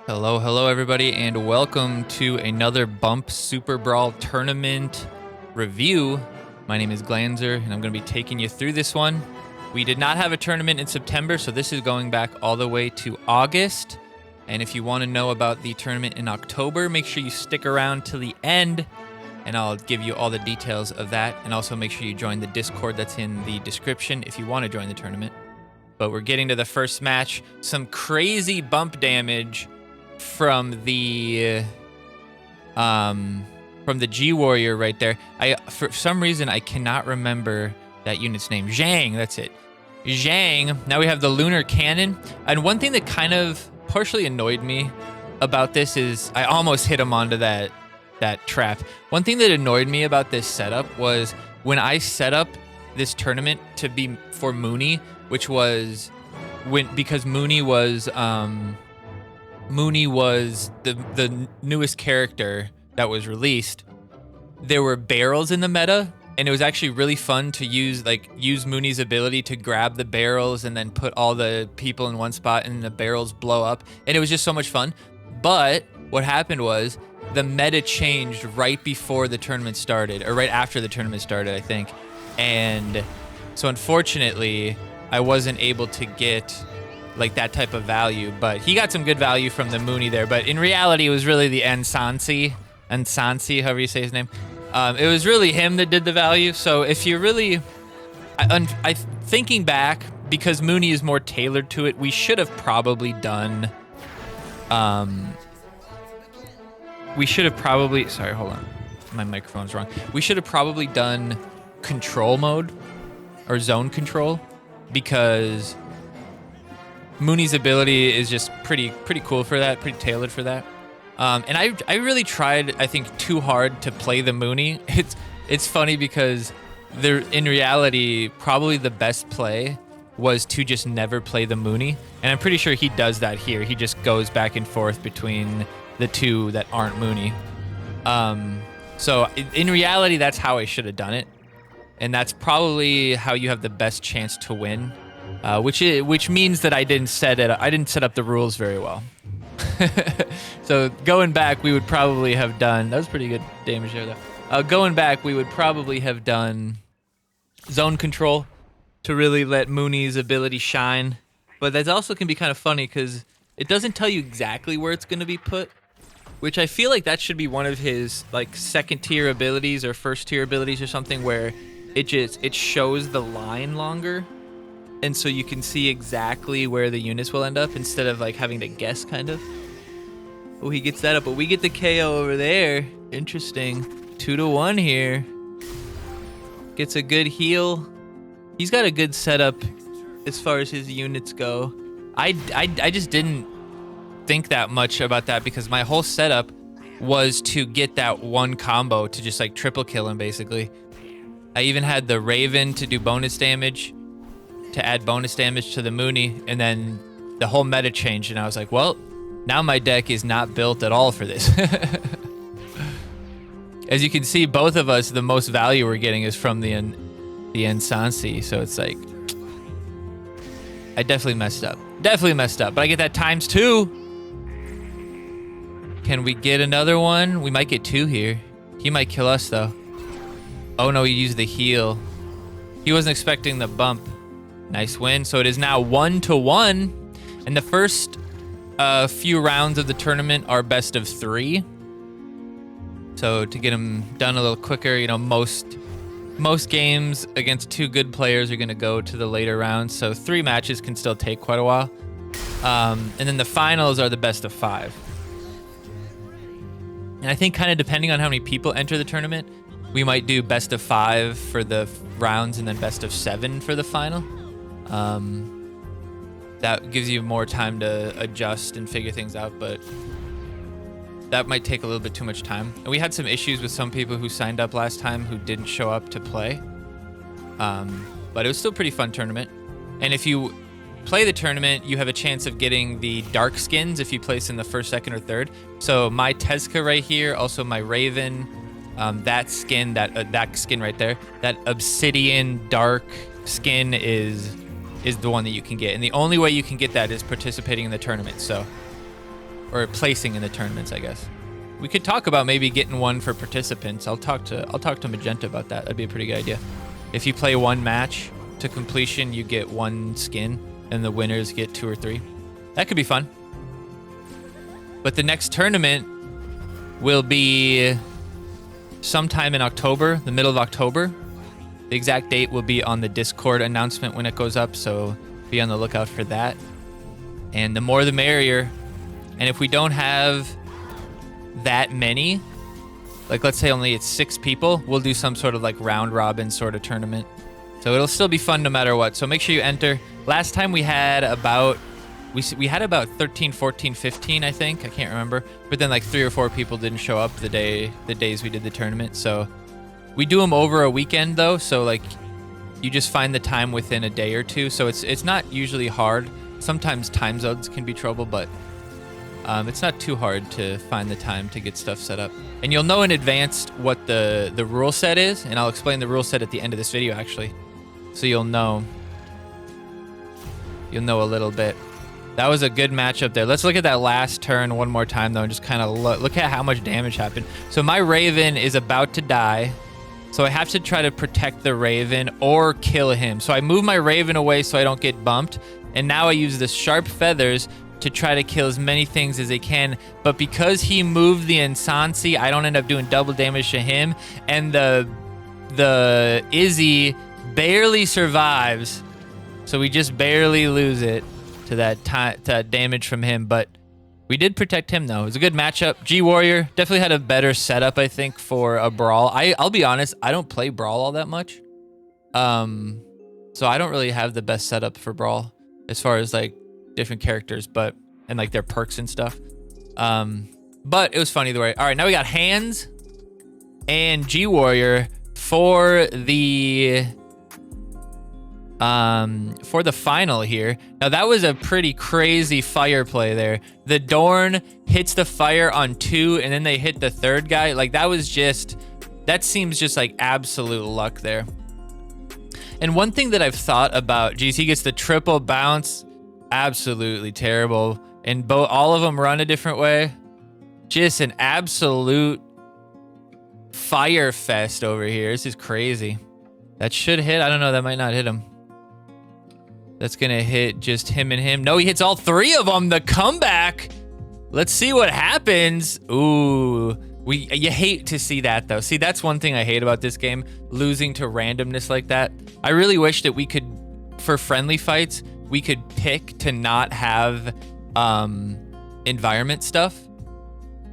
Hello everybody, and welcome to another Bump Superbrawl Tournament review. My name is Glanzer, and I'm going to be taking you through this one. We did not have a tournament in September, so this is going back all the way to August. And if you want to know about the tournament in October, make sure you stick around till the end, and I'll give you all the details of that. And also make sure you join the Discord that's in the description if you want to join the tournament. But we're getting to the first match. Some crazy bump damage from the G Warrior right there. For some reason I cannot remember that unit's name. Zhang, that's it. Zhang. Now we have the Lunar Cannon. And one thing that kind of partially annoyed me about this is I almost hit him onto that trap. One thing that annoyed me about this setup was when I set up this tournament to be for Moony, which was because Moony was the newest character that was released. There were barrels in the meta, and it was actually really fun to use Moony's ability to grab the barrels and then put all the people in one spot and the barrels blow up. And it was just so much fun. But what happened was the meta changed right before the tournament started, or right after the tournament started, I think. And so unfortunately, I wasn't able to get like that type of value, but he got some good value from the Moony there. But in reality, it was really the Ansansi, however you say his name. It was really him that did the value. So if you really, thinking back, because Moony is more tailored to it, we should have probably done, sorry, hold on. My microphone's wrong. We should have probably done control mode or zone control, because Moony's ability is just pretty cool for that, pretty tailored for that. And I really tried, I think, too hard to play the Moony. It's funny because in reality, probably the best play was to just never play the Moony. And I'm pretty sure he does that here. He just goes back and forth between the two that aren't Moony. So in reality, that's how I should have done it. And that's probably how you have the best chance to win. Which means that I didn't set up the rules very well. So going back, we would probably have done, that was pretty good damage there though. Going back, we would probably have done zone control to really let Moony's ability shine. But that also can be kind of funny because it doesn't tell you exactly where it's going to be put, which I feel like that should be one of his like second tier abilities or first tier abilities or something, where it shows the line longer. And so you can see exactly where the units will end up instead of like having to guess, kind of. Oh, he gets that up, but we get the KO over there. Interesting. 2-1 here. Gets a good heal. He's got a good setup as far as his units go. I just didn't think that much about that because my whole setup was to get that one combo to just like triple kill him, basically. I even had the Raven to do bonus damage, to add bonus damage to the Moony, and then the whole meta changed, and I was like, well, now my deck is not built at all for this. As you can see, both of us, the most value we're getting is from the Ensansi, so it's like, I definitely messed up. But I get that ×2. Can we get another one? We might get 2 here. He might kill us, though. Oh no, he used the heal. He wasn't expecting the bump. Nice win. So it is now 1-1, and the first few rounds of the tournament are best of 3. So to get them done a little quicker, you know, most games against 2 good players are going to go to the later rounds. So 3 matches can still take quite a while. And then the finals are the best of 5. And I think kind of depending on how many people enter the tournament, we might do best of 5 for the rounds and then best of 7 for the final. That gives you more time to adjust and figure things out, but that might take a little bit too much time. And we had some issues with some people who signed up last time who didn't show up to play. But it was still a pretty fun tournament. And if you play the tournament, you have a chance of getting the dark skins if you place in the first, second, or third. So my Tezca right here, also my Raven, that skin right there, that obsidian dark skin is the one that you can get, and the only way you can get that is participating in the tournament. So or placing in the tournaments, I guess. We could talk about maybe getting one for participants. I'll talk to Magenta about that. That'd be a pretty good idea. If you play one match to completion, you get one skin, and the winners get 2 or 3. That could be fun. But the next tournament will be sometime in October, the middle of October. The exact date will be on the Discord announcement when it goes up, so be on the lookout for that. And the more the merrier. And if we don't have that many, like let's say only it's 6 people, we'll do some sort of like round robin sort of tournament. So it'll still be fun no matter what. So make sure you enter. Last time we had about we had about 13, 14, 15, I think. I can't remember. But then like 3 or 4 people didn't show up the days we did the tournament. So we do them over a weekend though. So like you just find the time within a day or 2. So it's not usually hard. Sometimes time zones can be trouble, but it's not too hard to find the time to get stuff set up. And you'll know in advance what the rule set is, and I'll explain the rule set at the end of this video actually. So you'll know a little bit. That was a good matchup there. Let's look at that last turn one more time though, and just kind of look at how much damage happened. So my Raven is about to die. So I have to try to protect the Raven or kill him. So I move my Raven away so I don't get bumped. And now I use the sharp feathers to try to kill as many things as I can. But because he moved the Insansi, I don't end up doing double damage to him. And the Izzy barely survives. So we just barely lose it to that damage from him. But we did protect him though. It was a good matchup. G-Warrior definitely had a better setup, I think, for a Brawl. I'll be honest, I don't play Brawl all that much. So I don't really have the best setup for Brawl as far as like different characters, and like their perks and stuff. But it was fun either way. All right, now we got Hands and G-Warrior for the final here. Now that was a pretty crazy fire play there. The Dorn hits the fire on 2 and then they hit the 3rd guy. Like that seems just like absolute luck there. And one thing that I've thought about, geez, he gets the triple bounce. Absolutely terrible. And all of them run a different way. Just an absolute fire fest over here. This is crazy. That should hit. I don't know. That might not hit him. That's going to hit just him and him. No, he hits all 3 of them. The comeback. Let's see what happens. Ooh. You hate to see that, though. See, that's one thing I hate about this game. Losing to randomness like that. I really wish that we could, for friendly fights, we could pick to not have environment stuff.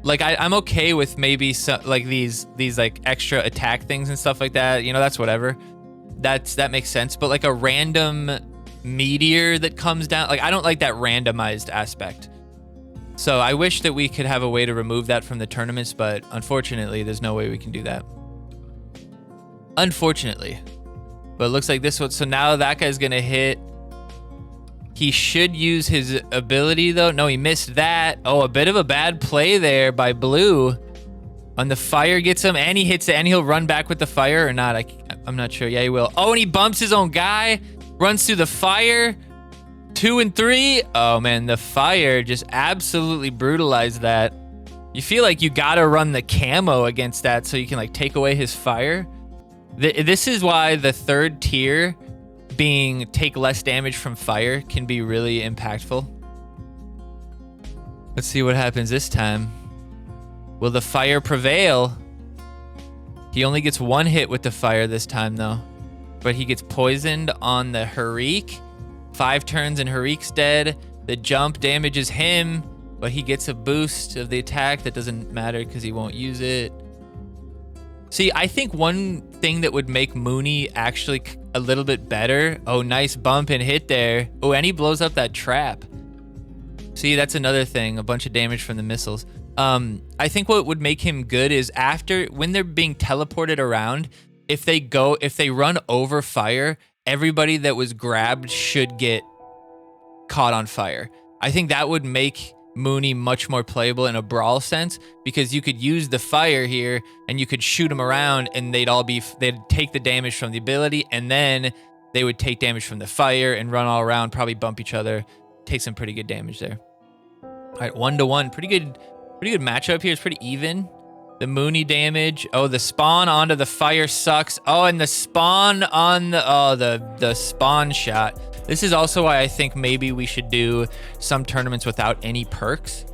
Like I'm okay with maybe like these like extra attack things and stuff like that. You know, that's whatever. That makes sense. But like a random meteor that comes down, like I don't like that randomized aspect. So I wish that we could have a way to remove that from the tournaments, but unfortunately, there's no way we can do that. Unfortunately. But it looks like this one. So now that guy's gonna hit. He should use his ability though. No, he missed that. Oh, a bit of a bad play there by Blue. On the fire gets him, and he hits it, and he'll run back with the fire or not. I'm not sure. Yeah, he will. Oh, and he bumps his own guy. Runs through the fire. 2 and 3. Oh man, the fire just absolutely brutalized that. You feel like you gotta run the camo against that so you can like take away his fire. This is why the 3rd tier being take less damage from fire can be really impactful. Let's see what happens this time. Will the fire prevail? He only gets 1 hit with the fire this time though. But he gets poisoned on the Harik. 5 turns and Harik's dead. The jump damages him, but he gets a boost of the attack. That doesn't matter because he won't use it. See, I think one thing that would make Moony actually a little bit better. Oh, nice bump and hit there. Oh, and he blows up that trap. See, that's another thing. A bunch of damage from the missiles. I think what would make him good is when they're being teleported around, if they run over fire, everybody that was grabbed should get caught on fire. I think that would make Moony much more playable in a Brawl sense, because you could use the fire here and you could shoot them around and they'd take the damage from the ability, and then they would take damage from the fire and run all around, probably bump each other, take some pretty good damage there. All right, 1-1. Pretty good matchup here. It's pretty even. The Moony damage. Oh, the spawn onto the fire sucks. Oh, and the spawn on the spawn shot. This is also why I think maybe we should do some tournaments without any perks.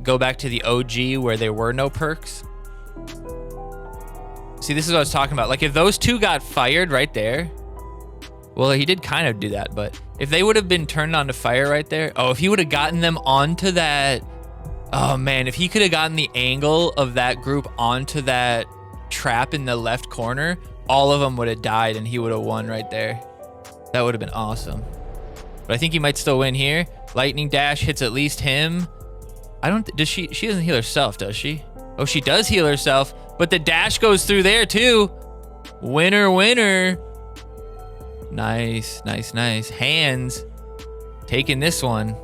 Go back to the OG where there were no perks. See, this is what I was talking about. Like, if those two got fired right there, well, he did kind of do that, but if they would have been turned on to fire right there, oh, if he would have gotten them onto that, oh man, if he could have gotten the angle of that group onto that trap in the left corner, all of them would have died and he would have won right there. That would have been awesome. But I think he might still win here. Lightning dash hits at least him. She doesn't heal herself, does she? Oh, she does heal herself, but the dash goes through there too. Winner, winner. Nice, nice, nice. Hands taking this one.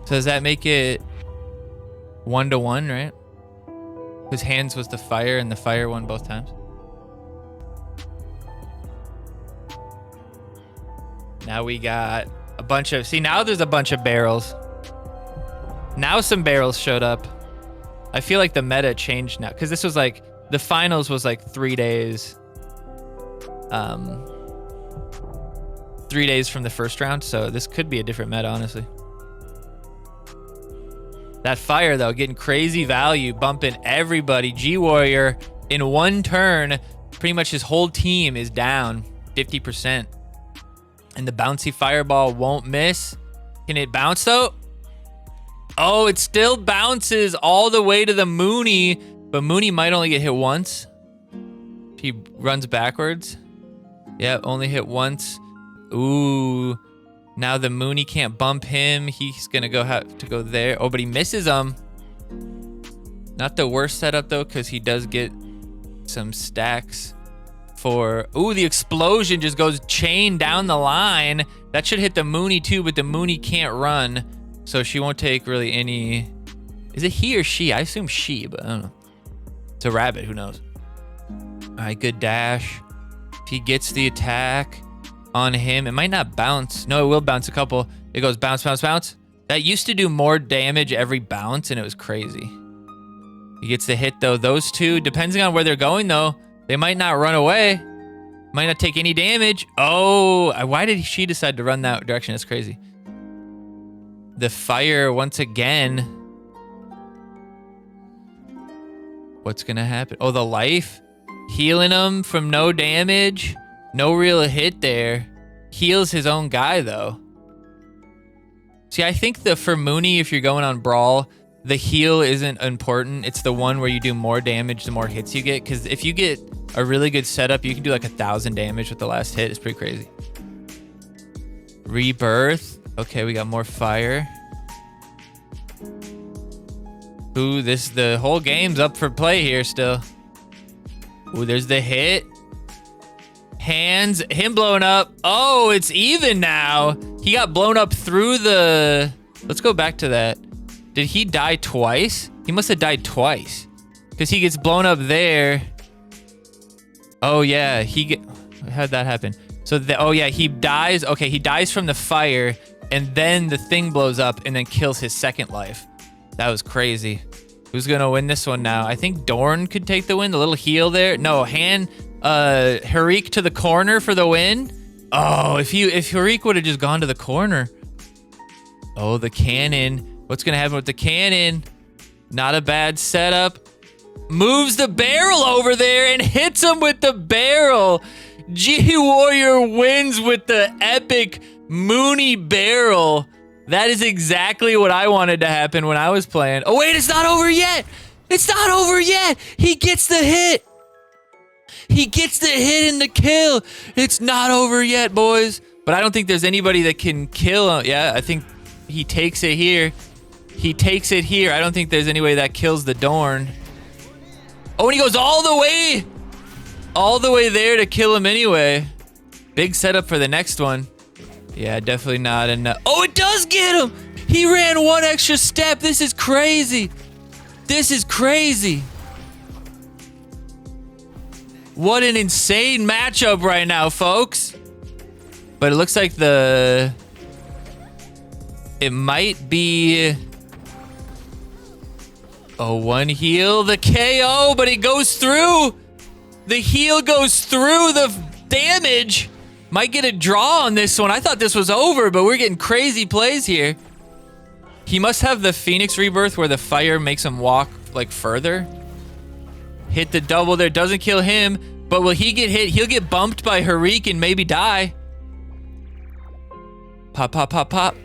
So does that make it 1-1, right? Because hands was the fire and the fire won both times. Now we got a bunch of, see, now there's a bunch of barrels. Now some barrels showed up. I feel like the meta changed now, because this was like, the finals was like 3 days. 3 days from the first round, so this could be a different meta, honestly. That fire, though, getting crazy value, bumping everybody. G-Warrior, in one turn, pretty much his whole team is down 50%. And the bouncy fireball won't miss. Can it bounce, though? Oh, it still bounces all the way to the Moony, but Moony might only get hit once. He runs backwards. Yeah, only hit once. Ooh. Now the Moony can't bump him. He's going to have to go there. Oh, but he misses him. Not the worst setup, though, because he does get some stacks for... Ooh, the explosion just goes chain down the line. That should hit the Moony, too, but the Moony can't run, so she won't take really any... Is it he or she? I assume she, but I don't know. It's a rabbit. Who knows? All right, good dash. If he gets the attack on him, it might not bounce. No, it will bounce a couple. It goes bounce, bounce, bounce. That used to do more damage every bounce, and it was crazy. He gets the hit, though. Those two, depending on where they're going, though, they might not run away. Might not take any damage. Oh, why did she decide to run that direction? That's crazy. The fire, once again. What's going to happen? Oh, the life. Healing him from no damage. No real hit there. Heals his own guy, though. See, I think for Moony, if you're going on Brawl, the heal isn't important. It's the one where you do more damage the more hits you get. Because if you get a really good setup, you can do like 1,000 damage with the last hit. It's pretty crazy. Rebirth. Okay, we got more fire. Ooh, the whole game's up for play here still. Ooh, there's the hit. Hands, him blowing up. Oh, it's even now. He got blown up through the... Let's go back to that. Did he die twice? He must have died twice. Because he gets blown up there. Oh, yeah. How'd that happen? So, oh, yeah, he dies. Okay, he dies from the fire. And then the thing blows up and then kills his second life. That was crazy. Who's going to win this one now? I think Dorn could take the win. The little heal there. No, Harik to the corner for the win. Oh, if Harik would have just gone to the corner. Oh, the cannon. What's going to happen with the cannon? Not a bad setup. Moves the barrel over there and hits him with the barrel. G-Warrior wins with the epic Moony barrel. That is exactly what I wanted to happen when I was playing. Oh, wait, it's not over yet. It's not over yet. He gets the hit. He gets the hit and the kill. It's not over yet, boys. But I don't think there's anybody that can kill him. Yeah, I think he takes it here. He takes it here. I don't think there's any way that kills the Dorn. Oh, and he goes all the way there to kill him anyway. Big setup for the next one. Yeah, definitely not enough. Oh, it does get him. He ran one extra step. This is crazy. This is crazy. What an insane matchup right now, folks. But it looks like it might be... Oh, one heal, the KO, but it goes through. The heal goes through the damage. Might get a draw on this one. I thought this was over, but we're getting crazy plays here. He must have the Phoenix Rebirth where the fire makes him walk like further. Hit the double there, doesn't kill him, but will he get hit? He'll get bumped by Harik and maybe die. Pop, pop, pop, pop.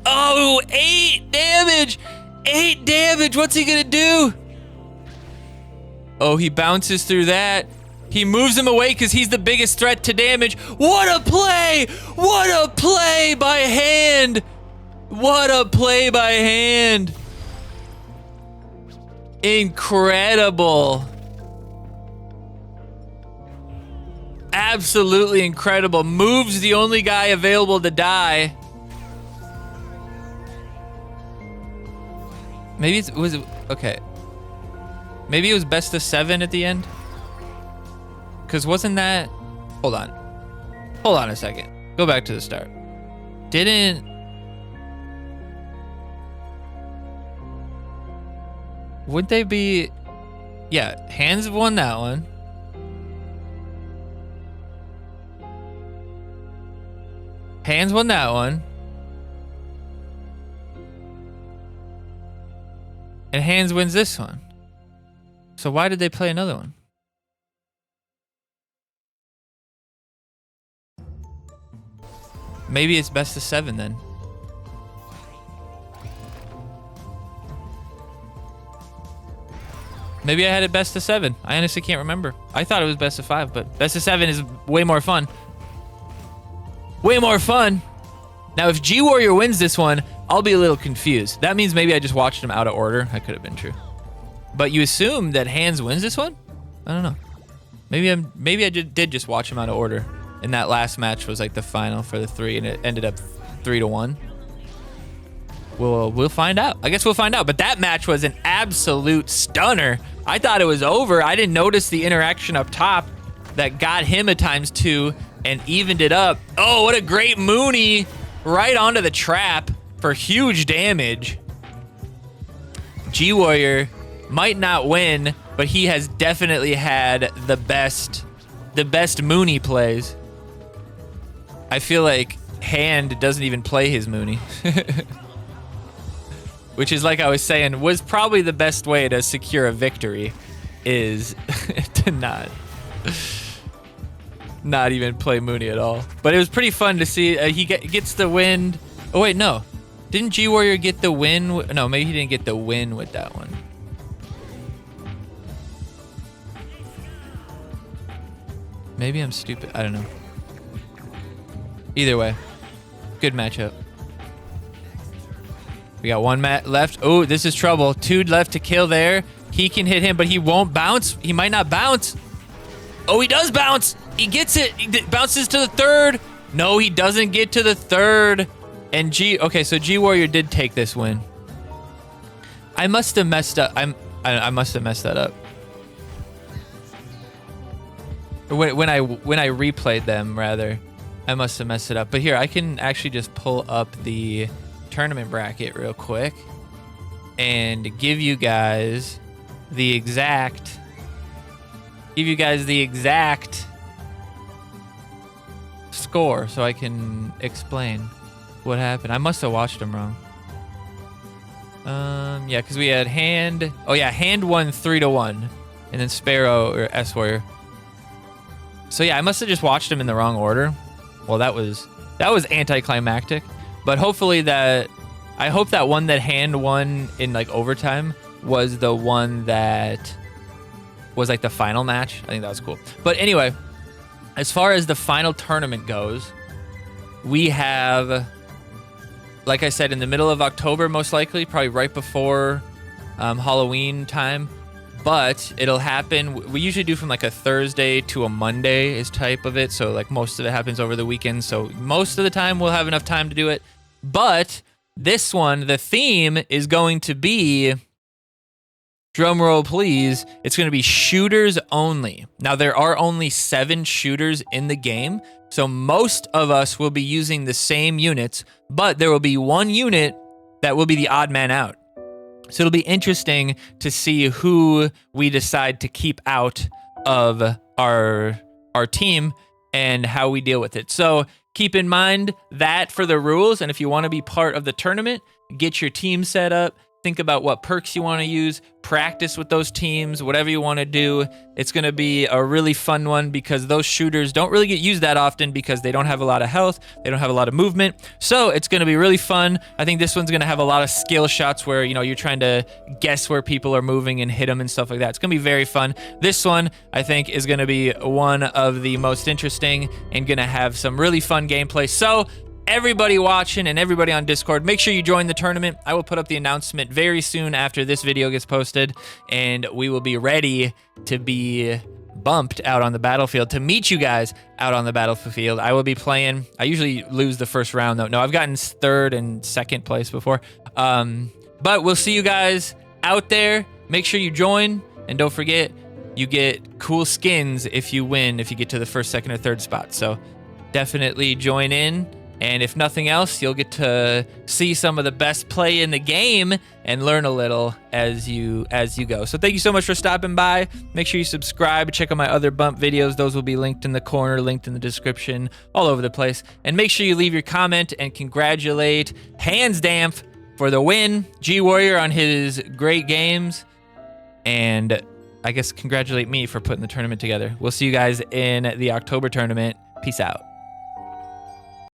Oh, 8 damage. 8 damage, what's he gonna do? Oh, he bounces through that. He moves him away because he's the biggest threat to damage. What a play! What a play by hand! What a play by hand! Incredible. Absolutely incredible. Moves the only guy available to die. Maybe it was okay. Maybe it was best of 7 at the end. Cause wasn't that? Hold on a second. Go back to the start. Would they be? Yeah, Hands won that one. Hands won that one. And Hands wins this one. So why did they play another one? Maybe it's best of 7 then. Maybe I had it best of 7. I honestly can't remember. I thought it was best of 5, but best of 7 is way more fun. Way more fun. Now, if G-Warrior wins this one, I'll be a little confused. That means maybe I just watched him out of order. That could have been true. But you assume that Hands wins this one? I don't know. Maybe I did just watch him out of order. And that last match was like the final for the 3, and it ended up 3-1. We'll find out. I guess we'll find out. But that match was an absolute stunner. I thought it was over. I didn't notice the interaction up top that got him a ×2 and evened it up. Oh, what a great Moony right onto the trap for huge damage. G-Warrior might not win, but he has definitely had the best Moony plays. I feel like Hand doesn't even play his Moony. Which is, like I was saying, was probably the best way to secure a victory, is to not even play Moony at all. But it was pretty fun to see. He gets the win. Oh, wait, no. Didn't G-Warrior get the win? No, maybe he didn't get the win with that one. Maybe I'm stupid. I don't know. Either way, good matchup. We got 1 mat left. Oh, this is trouble. 2 left to kill there. He can hit him, but he won't bounce. He might not bounce. Oh, he does bounce. He gets it. He bounces to the 3rd. No, he doesn't get to the 3rd. And okay, so G-Warrior did take this win. I must have messed up. I must have messed that up. When I replayed them, rather, I must have messed it up. But here, I can actually just pull up the tournament bracket real quick and give you guys the exact score so I can explain what happened. I must have watched them wrong. Yeah, because we had Hand. Oh yeah, Hand won 3-1, and then Sparrow or S-Warrior. So yeah, I must have just watched them in the wrong order. Well, that was anticlimactic. But hopefully I hope that one that Hand won in like overtime was the one that was like the final match. I think that was cool. But anyway, as far as the final tournament goes, we have, like I said, in the middle of October, most likely, probably right before Halloween time. But it'll happen. We usually do from like a Thursday to a Monday is type of it. So like most of it happens over the weekend. So most of the time we'll have enough time to do it. But this one, the theme is going to be drum roll please, it's going to be shooters only. Now, there are only 7 shooters in the game, so most of us will be using the same units, but there will be 1 unit that will be the odd man out. So it'll be interesting to see who we decide to keep out of our team and how we deal with it. So keep in mind that for the rules, and if you want to be part of the tournament, get your team set up. Think about what perks you want to use, practice with those teams, whatever you want to do. It's going to be a really fun one because those shooters don't really get used that often because they don't have a lot of health, they don't have a lot of movement. So it's going to be really fun. I think this one's going to have a lot of skill shots where, you know, you're trying to guess where people are moving and hit them and stuff like that. It's going to be very fun. This one, I think, is going to be one of the most interesting and going to have some really fun gameplay. So everybody watching and everybody on Discord, make sure you join the tournament. I will put up the announcement very soon after this video gets posted, and we will be ready to be bumped out on the battlefield to meet you guys out on the battlefield. I will be playing. I usually lose the first round, though. No, I've gotten 3rd and 2nd place before. But we'll see you guys out there. Make sure you join, and don't forget, you get cool skins if you win, if you get to the 1st, 2nd, or 3rd spot. So definitely join in. And if nothing else, you'll get to see some of the best play in the game and learn a little as you go. So thank you so much for stopping by. Make sure you subscribe. Check out my other Bump videos. Those will be linked in the corner, linked in the description, all over the place. And make sure you leave your comment and congratulate Hands Dampf for the win. G Warrior on his great games. And I guess congratulate me for putting the tournament together. We'll see you guys in the October tournament. Peace out.